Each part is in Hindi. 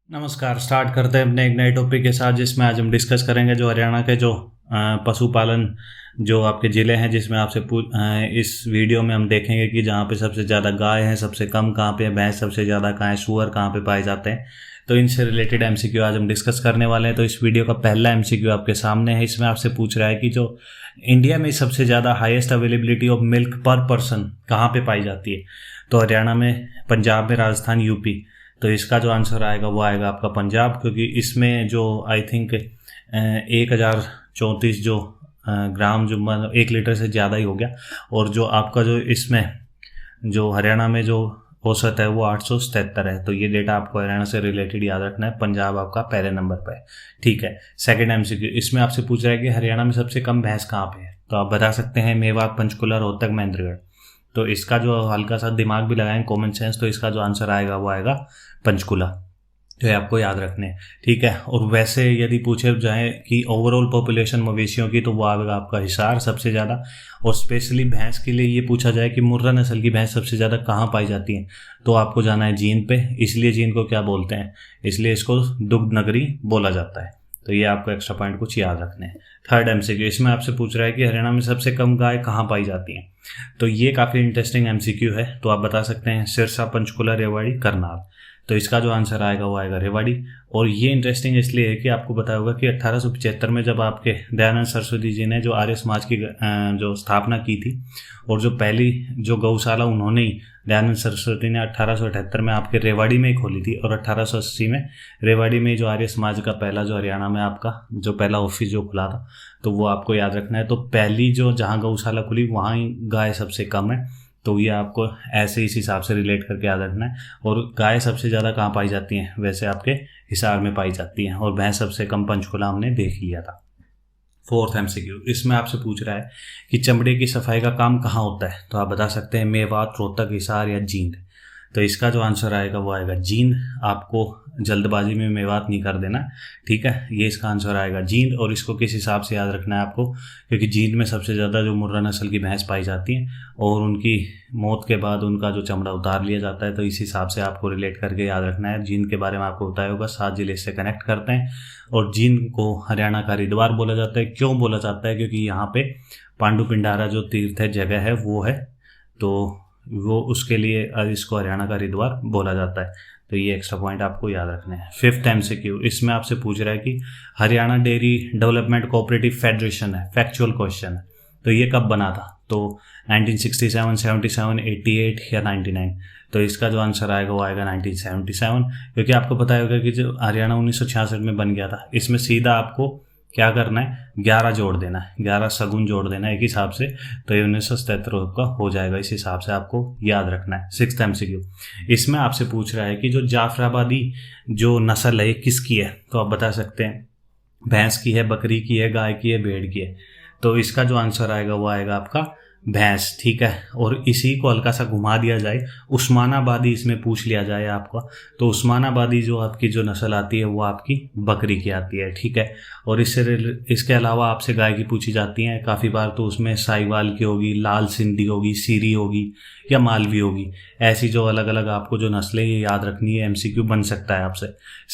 नमस्कार। स्टार्ट करते हैं अपने एक नए टॉपिक के साथ, जिसमें आज हम डिस्कस करेंगे जो हरियाणा के जो पशुपालन जो आपके ज़िले हैं, जिसमें आपसे इस वीडियो में हम देखेंगे कि जहाँ पे सबसे ज़्यादा गाय है, सबसे कम कहाँ पे है, भैंस सबसे ज़्यादा कहाँ है, सूअर कहाँ पे पाए जाते हैं। तो इनसे रिलेटेड एमसीक्यू आज हम डिस्कस करने वाले हैं। तो इस वीडियो का पहला एमसीक्यू आपके सामने है। इसमें आपसे पूछ रहा है कि जो इंडिया में सबसे ज़्यादा हाईएस्ट अवेलेबिलिटी ऑफ मिल्क पर पर्सन कहाँ पे पाई जाती है। तो हरियाणा में, पंजाब में, राजस्थान, यूपी। तो इसका जो आंसर आएगा वो आएगा आपका पंजाब, क्योंकि इसमें जो आई थिंक 1034 जो ग्राम, जो 1 लीटर से ज़्यादा ही हो गया। और जो आपका जो इसमें जो हरियाणा में जो औसत है वो 877 है। तो ये डेटा आपको हरियाणा से रिलेटेड याद रखना है। पंजाब आपका पहले नंबर पर है। ठीक है। सेकंड एमसीक्यू इसमें आपसे पूछ रहा है कि हरियाणा में सबसे कम भैंस कहाँ पे है। तो आप बता सकते हैं मेवात, पंचकुला, रोहतक, महेंद्रगढ़। तो इसका जो हल्का सा दिमाग भी लगाएं, कॉमन सेंस, तो इसका जो आंसर आएगा वो आएगा पंचकुला। तो ये आपको याद रखने हैं। ठीक है। और वैसे यदि पूछे जाए कि ओवरऑल पॉपुलेशन मवेशियों की, तो वो आएगा आपका हिसार सबसे ज़्यादा। और स्पेशली भैंस के लिए ये पूछा जाए कि मुर्रा नस्ल की भैंस सबसे ज़्यादा कहाँ पाई जाती हैं, तो आपको जाना है जींद पे। इसलिए जींद को क्या बोलते हैं, इसलिए इसको दुग्ध नगरी बोला जाता है। तो ये आपको एक्स्ट्रा पॉइंट कुछ याद रखने हैं। थर्ड एमसीक्यू इसमें आपसे पूछ रहा है कि हरियाणा में सबसे कम गाय कहाँ पाई जाती हैं। तो ये काफ़ी इंटरेस्टिंग एमसीक्यू है। तो आप बता सकते हैं सिरसा, पंचकुला, रेवाड़ी, करनाल। तो इसका जो आंसर आएगा वो आएगा रेवाड़ी। और ये इंटरेस्टिंग इसलिए है कि आपको पता होगा कि 1875 में जब आपके दयानंद सरस्वती जी ने जो आर्य समाज की जो स्थापना की थी, और जो पहली जो गौशाला उन्होंने ही, दयानंद सरस्वती ने 1878 में आपके रेवाड़ी में ही खोली थी। और 1880 में रेवाड़ी में जो आर्य समाज का पहला जो हरियाणा में आपका जो पहला ऑफिस जो खुला था, तो वो आपको याद रखना है। तो पहली जो जहाँ गौशाला खुली वहाँ ही गाय सबसे कम है। तो ये आपको ऐसे इस हिसाब से रिलेट करके याद रखना है। और गाय सबसे ज़्यादा कहाँ पाई जाती हैं, वैसे आपके हिसार में पाई जाती हैं। और भैंस सबसे कम पंचकुला हमने देख लिया था। फोर्थ एमसीक्यू इसमें आपसे पूछ रहा है कि चमड़े की सफाई का काम कहाँ होता है। तो आप बता सकते हैं मेवात, रोहतक, हिसार या जींद। तो इसका जो आंसर आएगा वो आएगा जींद। आपको जल्दबाजी में मेवात नहीं कर देना। ठीक है। ये इसका आंसर आएगा जींद। और इसको किस हिसाब से याद रखना है आपको, क्योंकि जींद में सबसे ज़्यादा जो मुर्रा नस्ल की भैंस पाई जाती हैं, और उनकी मौत के बाद उनका जो चमड़ा उतार लिया जाता है। तो इस हिसाब से आपको रिलेट करके याद रखना है। जींद के बारे में आपको बताया होगा, 7 जिले से कनेक्ट करते हैं। और जींद को हरियाणा का हरिद्वार बोला जाता है। क्यों बोला जाता है, क्योंकि यहाँ पे पांडु पिंडारा जो तीर्थ है, जगह है, वो है। तो वो उसके लिए इसको हरियाणा का हरिद्वार बोला जाता है। तो ये एक्स्ट्रा पॉइंट आपको याद रखने हैं। फिफ्थ एमसीक्यू इसमें आपसे पूछ रहा है कि Haryana dairy development cooperative federation है, फैक्चुअल क्वेश्चन है। तो ये कब बना था। तो 1967, 77, 88 या 99। तो इसका जो आंसर आएगा वो आएगा 1977, क्योंकि आपको पता होगा कि जो हरियाणा 1966 में बन गया था, इसमें सीधा आपको क्या करना है, 11 जोड़ देना है, 11 सगुन जोड़ देना है एक हिसाब से। तो ये 1977 का हो जाएगा। इस हिसाब से आपको याद रखना है। सिक्स्थ एमसीक्यू इसमें आपसे पूछ रहा है कि जो जाफराबादी जो नस्ल है किसकी है। तो आप बता सकते हैं भैंस की है, बकरी की है, गाय की है, भेड़ की है। तो इसका जो आंसर आएगा वो आएगा आपका भैंस। ठीक है। और इसी को हल्का सा घुमा दिया जाए, उस्मानाबादी इसमें पूछ लिया जाए आपका, तो उस्मानाबादी जो आपकी जो नस्ल आती है वो आपकी बकरी की आती है। ठीक है। और इसके अलावा आपसे गाय की पूछी जाती हैं काफ़ी बार, तो उसमें साहिवाल की होगी, लाल सिंधी होगी, सीरी होगी या मालवी होगी। ऐसी जो अलग अलग आपको जो नस्लें ये याद रखनी है। एमसीक्यू बन सकता है आपसे।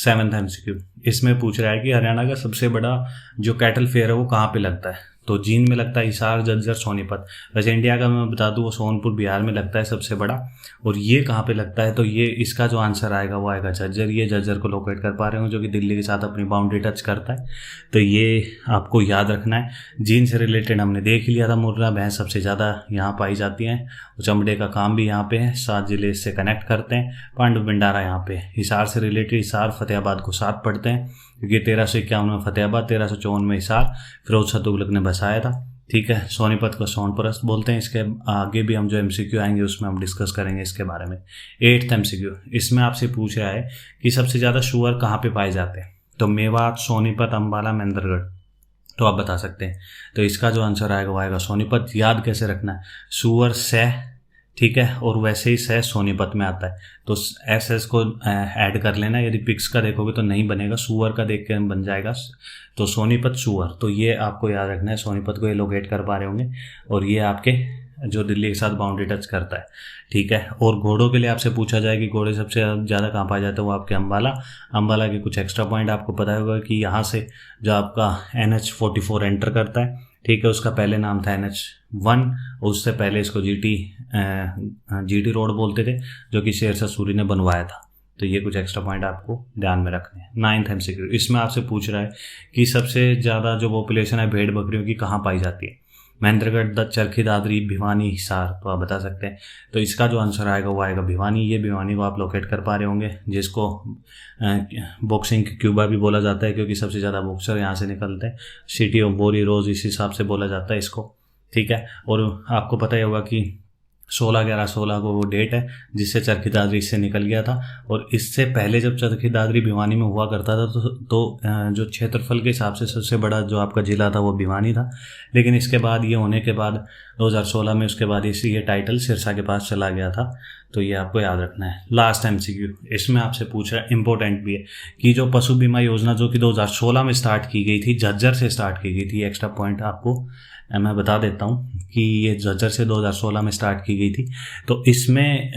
सेवन्थ एमसीक्यू इसमें पूछ रहा है कि हरियाणा का सबसे बड़ा जो कैटल फेयर है वो कहाँ पे लगता है। तो जींद में लगता है, हिसार, झज्जर, सोनीपत। वैसे इंडिया का मैं बता दूं वो सोनपुर बिहार में लगता है सबसे बड़ा। और ये कहाँ पे लगता है, तो ये इसका जो आंसर आएगा वो आएगा झज्जर। ये झज्जर को लोकेट कर पा रहे हो, जो कि दिल्ली के साथ अपनी बाउंड्री टच करता है। तो ये आपको याद रखना है। जींद से रिलेटेड हमने देख लिया था। मुर्रा भैंस सबसे ज़्यादा यहाँ पाई जाती हैं। चमड़े का काम भी यहाँ पे है। 7 जिले इससे कनेक्ट करते हैं। पांडु पिंडारा यहाँ पे हिसार से रिलेटेड, हिसार फतेहाबाद को साथ पढ़ते हैं, क्योंकि 1351 में फतेहाबाद, 1354 में हिसार फिरोज शाह तुगलक ने बसाया था। ठीक है। सोनीपत को सोनपरस्त बोलते हैं। इसके आगे भी हम जो एमसीक्यू आएंगे उसमें हम डिस्कस करेंगे इसके बारे में। 8th एमसीक्यू इसमें आपसे पूछ रहा है कि सबसे ज़्यादा शुअर कहाँ पे पाए जाते हैं। तो मेवात, सोनीपत, अम्बाला, महेंद्रगढ़। तो आप बता सकते हैं। तो इसका जो आंसर आएगा वो आएगा सोनीपत। याद कैसे रखना है, सुअर सह, ठीक है, और वैसे ही सह सोनीपत में आता है। तो एस को ऐड कर लेना। यदि पिक्स का देखोगे तो नहीं बनेगा, सुअर का देख के बन जाएगा। तो सोनीपत सुअर, तो ये आपको याद रखना है। सोनीपत को ये लोकेट कर पा रहे होंगे। और ये आपके जो दिल्ली के साथ बाउंड्री टच करता है, ठीक है। और घोड़ों के लिए आपसे पूछा जाए कि घोड़े सबसे ज़्यादा कहाँ पाए जाते हैं, वो आपके अम्बाला के कुछ एक्स्ट्रा पॉइंट आपको पता होगा कि यहाँ से जो आपका NH44 एंटर करता है, ठीक है। उसका पहले नाम था NH1, उससे पहले इसको GT रोड बोलते थे, जो कि शेरशाह सूरी ने बनवाया था। तो ये कुछ एक्स्ट्रा पॉइंट आपको ध्यान में रखने हैं। 9th MCQ, इसमें आपसे पूछ रहा है कि सबसे ज़्यादा जो पॉपुलेशन है भेड़ बकरियों की कहाँ पाई जाती है, महेंद्रगढ़, चरखी दादरी, भिवानी, हिसार, तो आप बता सकते हैं। तो इसका जो आंसर आएगा वो आएगा भिवानी। ये भिवानी को आप लोकेट कर पा रहे होंगे, जिसको बॉक्सिंग क्यूबा भी बोला जाता है, क्योंकि सबसे ज़्यादा बॉक्सर यहाँ से निकलते हैं। सिटी ऑफ बोरी रोज इस हिसाब से बोला जाता है इसको, ठीक है। और आपको पता ही होगा कि 16/11/16 को वो डेट है जिससे चरखी दादरी इससे निकल गया था। और इससे पहले जब चरखी दादरी भिवानी में हुआ करता था तो जो क्षेत्रफल के हिसाब से सबसे बड़ा जो आपका ज़िला था वो भिवानी था। लेकिन इसके बाद ये होने के बाद 2016 में उसके बाद ये टाइटल सिरसा के पास चला गया था। तो ये आपको याद रखना है। लास्ट MCQ, इसमें आपसे पूछ रहा है, इंपॉर्टेंट भी है, कि जो पशु बीमा योजना जो कि 2016 में स्टार्ट की गई थी, झज्जर से स्टार्ट की गई थी, एक्स्ट्रा पॉइंट आपको मैं बता देता हूँ कि ये झज्जर से 2016 में स्टार्ट की गई थी। तो इसमें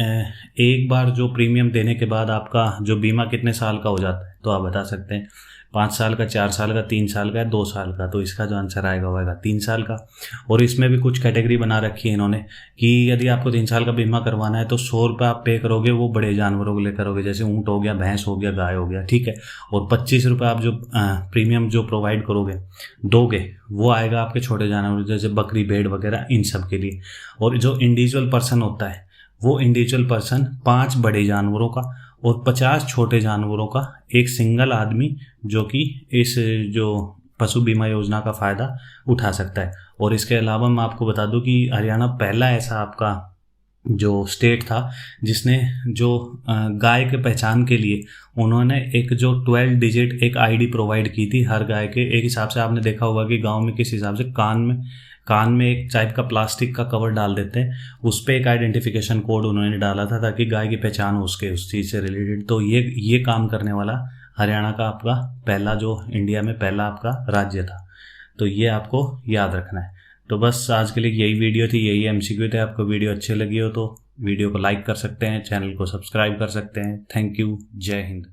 एक बार जो प्रीमियम देने के बाद आपका जो बीमा कितने साल का हो जाता है, तो आप बता सकते हैं 5 साल का, 4 साल का, 3 साल का, 2 साल का। तो इसका जो आंसर आएगा वो आएगा 3 साल का। और इसमें भी कुछ कैटेगरी बना रखी है इन्होंने कि यदि आपको 3 साल का बीमा करवाना है तो 100 रुपये आप पे करोगे, वो बड़े जानवरों को ले करोगे, जैसे ऊँट हो गया, भैंस हो गया, गाय हो गया, ठीक है। और 25 रुपये आप जो प्रीमियम जो प्रोवाइड करोगे, दोगे, वो आएगा आपके छोटे जानवर जैसे बकरी, भेड़ वगैरह, इन सब के लिए। और जो इंडिविजुअल पर्सन होता है, वो इंडिविजुअल पर्सन 5 बड़े जानवरों का और 50 छोटे जानवरों का एक सिंगल आदमी जो कि इस जो पशु बीमा योजना का फ़ायदा उठा सकता है। और इसके अलावा मैं आपको बता दूं कि हरियाणा पहला ऐसा आपका जो स्टेट था जिसने जो गाय के पहचान के लिए उन्होंने एक जो 12 डिजिट एक ID प्रोवाइड की थी हर गाय के। एक हिसाब से आपने देखा होगा कि गांव में किस हिसाब से कान में एक टाइप का प्लास्टिक का कवर डाल देते हैं, उस पर एक आइडेंटिफिकेशन कोड उन्होंने डाला था ताकि गाय की पहचान हो सके उस चीज़ से रिलेटेड। तो ये काम करने वाला हरियाणा का आपका पहला, जो इंडिया में पहला आपका राज्य था। तो ये आपको याद रखना है। तो बस आज के लिए यही वीडियो थी, यही MCQ थे। आपको वीडियो अच्छी लगी हो तो वीडियो को लाइक कर सकते हैं, चैनल को सब्सक्राइब कर सकते हैं। Thank you. जय हिंद।